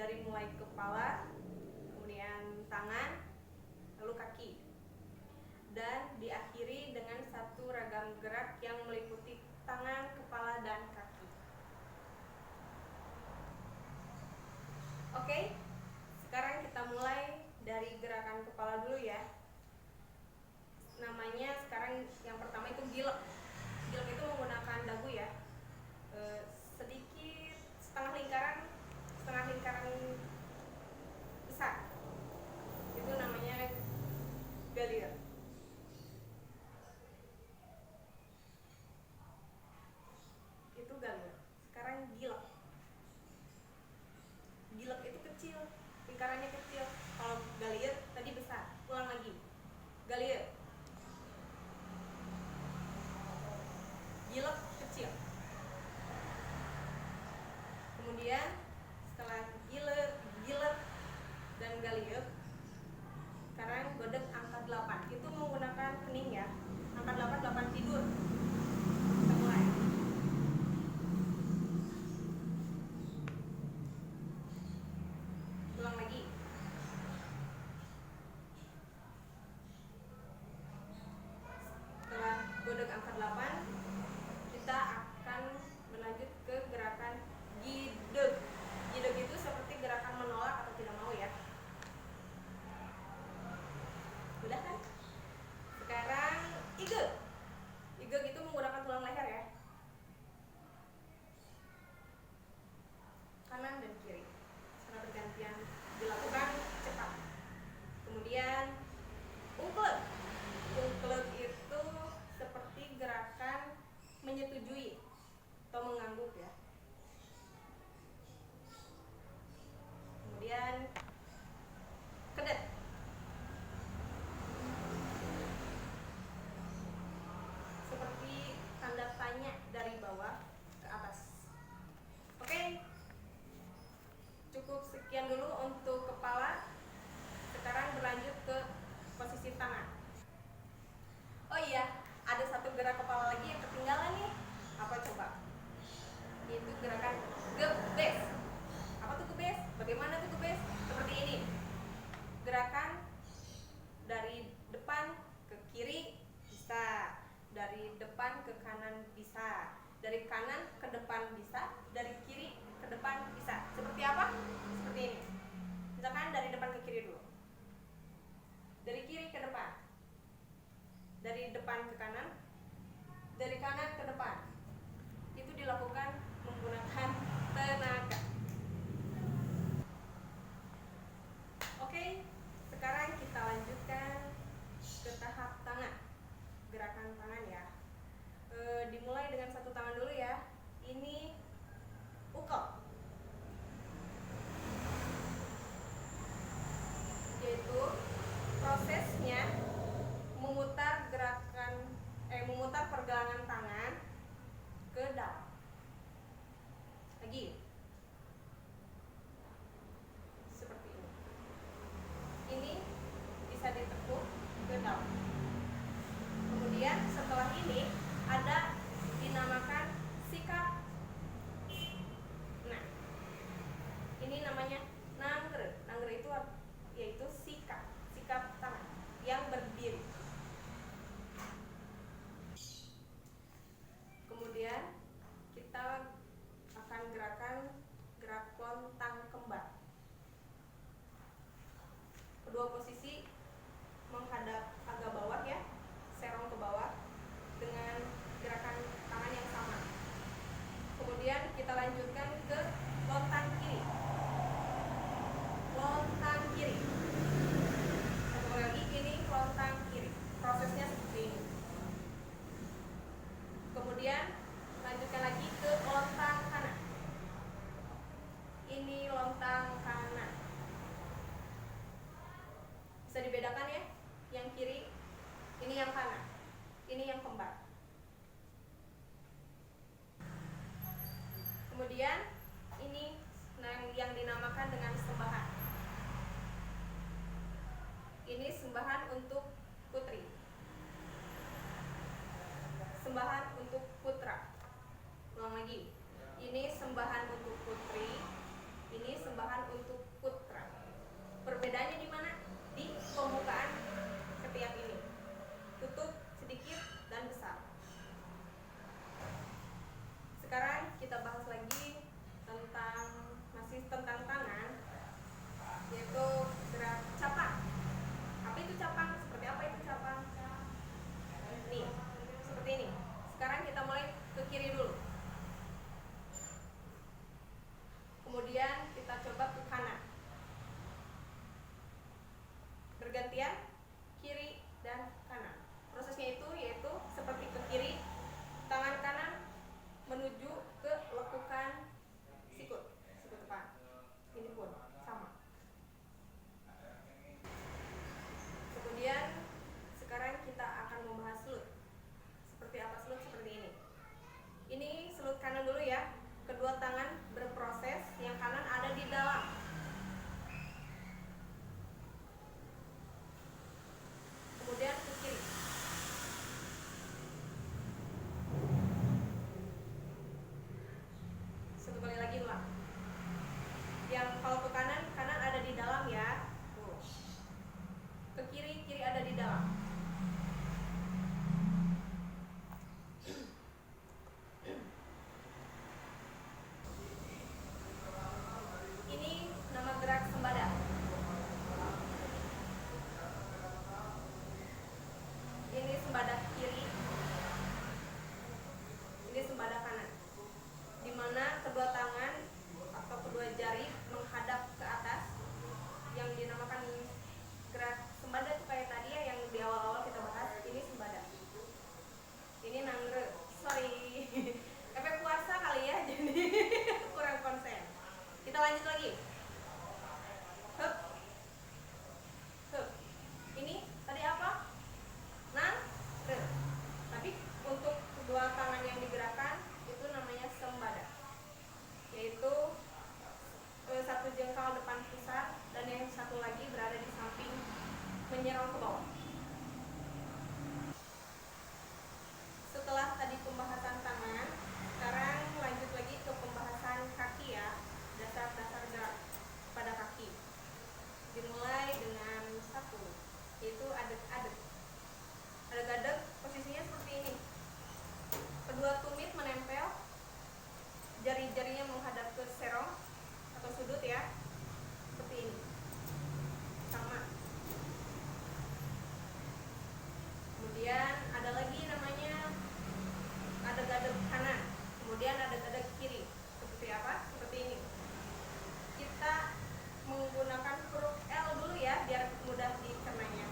dari mulai kepala, kemudian tangan, lalu kaki, dan diakhiri dengan satu ragam gerak yang meliputi tangan, kepala, dan kaki. Oke, sekarang kita mulai dari gerakan kepala dulu ya. Namanya sekarang yang pertama itu gilek. Gilek itu menggunakan dagu ya, sedikit setengah lingkaran besar, itu namanya galir. Itu galir. Sekarang gilek. Gilek itu kecil, lingkarannya kecil. Kalau galir tadi besar. Ulang lagi. Galir. Gilek kecil. Kemudian setelah gilek dan galir, sekarang godek angka 8. Itu menggunakan kening ya. Angka 8 tidur. Kita mulai. Ulang lagi. Setelah godek angka 8, kita akan berlanjut ke gerakan gideg. Gideg itu seperti gerakan menolak atau tidak mau ya. Udah kan? Sekarang igeg. Igeg itu menggunakan tulang leher ya. Kanan dan kiri secara bergantian dilakukan cepat. Kemudian ungklek. Ungklek itu seperti gerakan menyetujui atau mengangguk ya. Kemudian kedet. Seperti tanda tanya dari bawah ke atas. Oke. Cukup sekian dulu untuk kepala. Sekarang berlanjut ke posisi tangan. Oh iya, ada satu gerak kepala lagi yang ketinggalan nih. Apa coba? Yaitu gerakan gebes. Apa tuh gebes? Bagaimana tuh gebes? Seperti ini. Gerakan dari depan ke kiri bisa, dari depan ke kanan bisa, dari kanan ke depan bisa, dari kiri ke depan bisa. Seperti apa? Seperti ini. Misalkan dari depan ke kiri dulu. Dari kiri ke depan. Dari depan ke kanan. Dari kanan ke depan. Itu dilakukan menggunakan tenaga. Oke, sekarang kita lanjutkan ke tahap tangan. Gerakan tangan ya. Dimulai dengan satu tangan dulu ya. Ini ukel. Yaitu prosesnya memutar pergelangan tangan ke dalam. Lagi. Seperti ini. Ini bisa ditekuk ke dalam. Kemudian setelah ini ada dinamakan sikap. Nah, ini namanya nangger. Nangger itu yaitu sikap tangan yang berdiri. Kemudian kita akan gerak lontang kembar. Kedua posisi menghadap agak bawah ya, serong ke bawah dengan gerakan tangan yang sama. Kemudian kita lanjutkan ke lontang kiri. Lontang kiri. Satu lagi, ini lontang kiri. Prosesnya seperti ini. Kemudian lanjutkan lagi ke lontang kanan. Ini lontang kanan. Bisa dibedakan ya, yang kiri ini yang kanan, ini yang kembar. Kemudian ini yang dinamakan dengan sembahan. Ini sembahan untuk putri, sembahan untuk putra. Ulang lagi. Ini sembahan untuk putri, ini sembahan untuk yaitu gerak capang. Apa itu capang? Seperti apa itu capang? Nih, seperti ini. Sekarang kita mulai ke kiri dulu. Kemudian kita coba ke kanan. Bergantian kiri dan kanan. Prosesnya itu yaitu seperti ke kiri, tangan kanan menuju ke lekukan sikut depan. Ini pun sama. Kemudian sekarang kita akan membahas selut. Seperti apa selut? Seperti ini. Ini selut kanan dulu ya. Kedua tangan berproses, yang kanan ada di dalam. Kemudian ke kiri. Satu kali lagi ulang. Yang kalau ke kanan, kanan ada di dalam ya. Tuh. Ke kiri, kiri ada di dalam. Ini nama gerak sembada. Ini sembada kiri. Ini sembada kanan. Di mana kedua tangan atau kedua jari menghadap ke atas, yang dinamakan gerak sembada itu kayak tadi ya yang di awal-awal kita bahas. Ini sembada. Ini nangre. Sorry. Efek puasa kali ya, jadi kurang konsen. Kita lanjut lagi. Hup. Hup. Ini tadi apa? Nangre. Tapi untuk kedua tangan yang digerakkan itu namanya sembada, yaitu satu jengkal depan pusat dan yang satu lagi berada di samping menyerong ke bawah. Setelah tadi pembahasan tangan, sekarang lanjut lagi ke pembahasan kaki ya, dasar-dasar gerak pada kaki. Dimulai dengan satu, yaitu adek-adek. Adek-adek posisinya seperti ini. Kedua tumit menempel, jari-jarinya menghadap ke serong atau sudut ya, seperti ini. Sama. Kemudian ada lagi namanya adek-adek kanan. Kemudian adek-adek kiri. Seperti apa? Seperti ini. Kita menggunakan huruf L dulu ya, biar mudah dicernanya.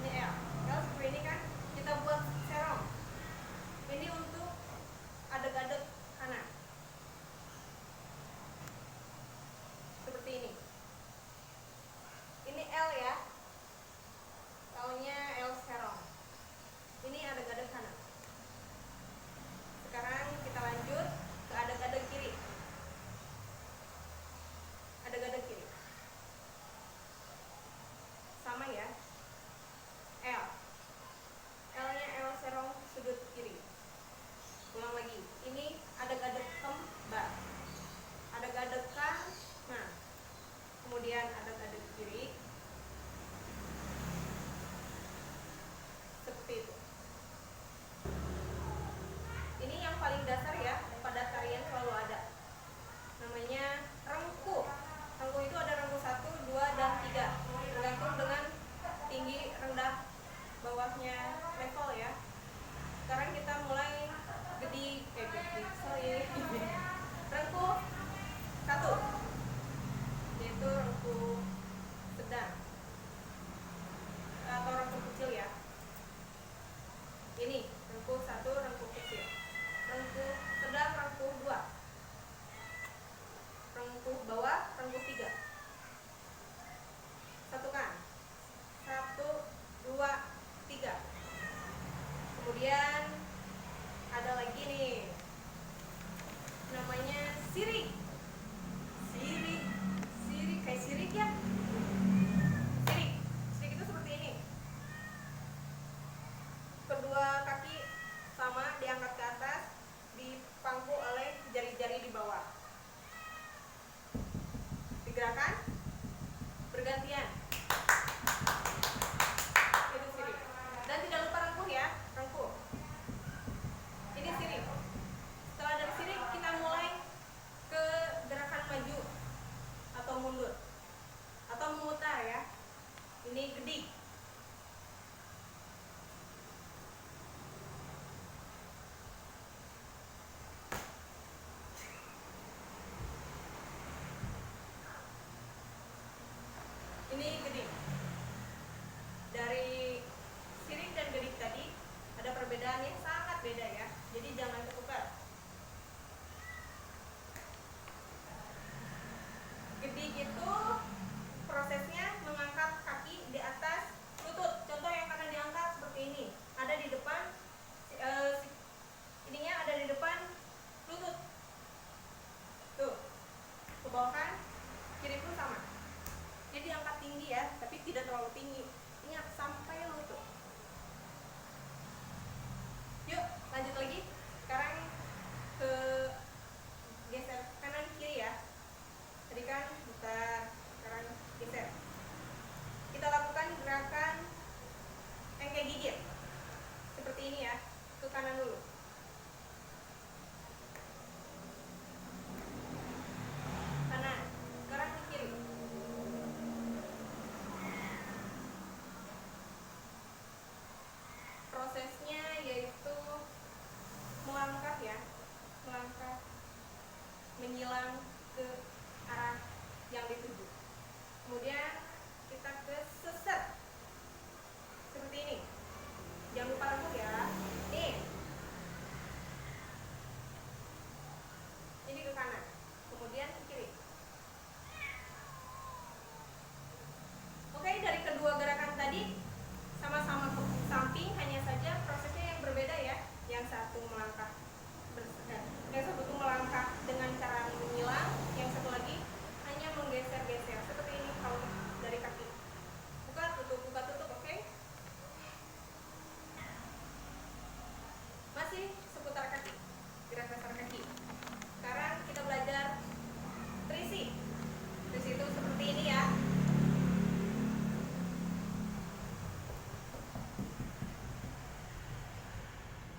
Ini L. L seperti ini kan. Kita buat serong. Ini untuk adek-adek kanan. Seperti ini. Ini L ya. L-nya L serong. Ini adek-adek kanan. Sekarang kita lanjut ke adek-adek kiri. Adek-adek kiri. Sama ya. L. L-nya L serong sudut kiri. Ulang lagi. Ini adek-adek kembar. Adek-adek kanan. Kemudian adek-adek kiri. Seperti itu. Ini yang paling dasar ya, pada tarian selalu ada. Namanya rengkuh. Rengkuh itu ada rengkuh 1, 2, dan 3. Tergantung dengan tinggi, rendah, bawahnya level ya. Sekarang kita mulai rengkuh 1, yaitu rengkuh sedang atau rengkuh kecil ya. Ini rengkuh 1, rengkuh kecil. Rengkuh sedang, rengkuh 2. Rengkuh bawah, rengkuh 3. Satukan. 1, 2, 3. Kemudian ada lagi nih, namanya sirik. Sirik kayak sirik ya. Sirik itu seperti ini. Kedua kaki sama diangkat ke atas, dipangku oleh jari-jari di bawah. Digerakkan bergantian. Itu sirik. Dan tidak lupa rengkuh ya, rengkuh. Ini sirik. Setelah dari sirik kita mulai ke gerakan maju atau mundur atau Ini gedik. Ini gedik. Dari sirik dan gedik tadi ada perbedaan yang sangat beda ya. Jadi jangan tertukar. Gedik itu prosesnya mengangkat kaki di atas lutut. Contoh yang kanan diangkat seperti ini. Ada di depan ininya ada di depan lutut. Tuh. Ke bawah kan? Kiri pun sama. Jadi angkat tinggi ya, tapi tidak terlalu tinggi. Ingat sampai lutut. Yuk, lanjut lagi. Sekarang ke geser kanan kiri ya. Tadi kan putar, sekarang geser. Kita lakukan gerakan engke gigit. Seperti ini ya. Ke kanan dulu. Kanan. Sekarang ke kiri. Prosesnya yaitu melangkah ya. Melangkah menyilang ke arah yang dituju. Kemudian kita ke seset seperti ini. Jangan lupa rambut ya. Nih. Ini ke kanan. Kemudian ke kiri. Oke, dari kedua gerakan tadi sama-sama ke samping, hanya saja prosesnya yang berbeda ya. Yang satu melangkah yang satu melangkah dengan cara menyilang, yang satu lagi hanya menggeser-geser seperti ini kalau dari kaki. Buka tutup, oke? Masih seputar kaki, gerak dasar kaki. Sekarang kita belajar trisi. Trisi itu seperti ini ya.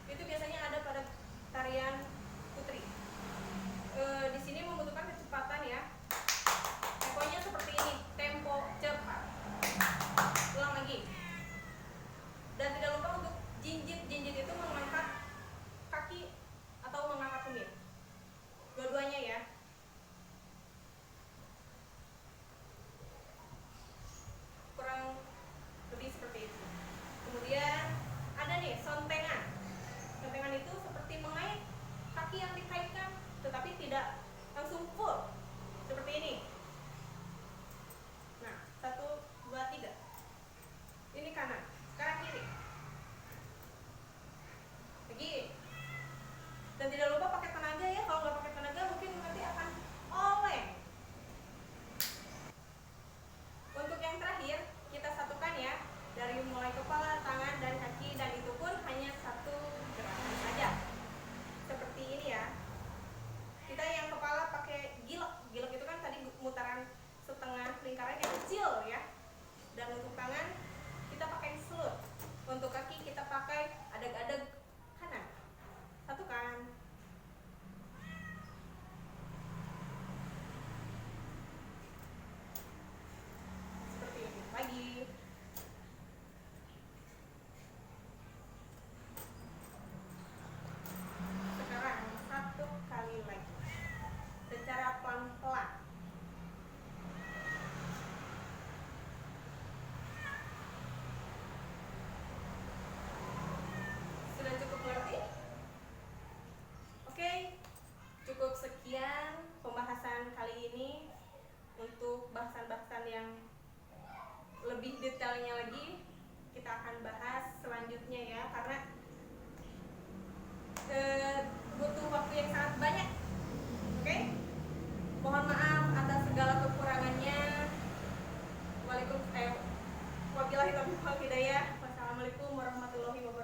Itu biasanya ada pada tarian putri. Di sini membutuhkan kecepatan ya. Temponya seperti ini, tempo cepat. Ulang lagi. Dan tidak lupa untuk jinjit. Jinjit itu mengangkat kaki atau mengangkat tumit. Dua-duanya ya. Kurang lebih seperti itu. Kemudian ada nih sontengan. Sontengan itu seperti mengait kaki yang dikaitkan, tetapi tidak langsung full seperti ini. Nah, 1, 2, 3. Ini kanan. Sekarang kiri. Lagi. Dan tidak lupa pakai tenaga ya. Kalau nggak pakai tenaga mungkin nanti akan oleng. Untuk yang terakhir kita satukan ya. Dari mulai kepala, tangan, dan kaki, dan itu pun hanya satu gerakan saja. Seperti ini ya. Kita yang kepala pakai gilok. Gilok itu kan tadi mutaran setengah lingkaran yang kecil ya. Dan untuk tangan kita pakai selut. Untuk kaki kita pakai adeg-adeg kanan. Satukan. Seperti ini lagi. Sekarang satu kali lagi. Secara pelan-pelan. Sudah cukup mengerti? Oke, cukup sekian pembahasan kali ini. Untuk bahasan-bahasan yang lebih detailnya lagi kita akan bahas selanjutnya ya, karena butuh waktu yang sangat banyak. Oke? Mohon maaf atas segala kekurangannya. Wabillahi taufiq wal hidayah. Wassalamualaikum warahmatullahi wabarakatuh.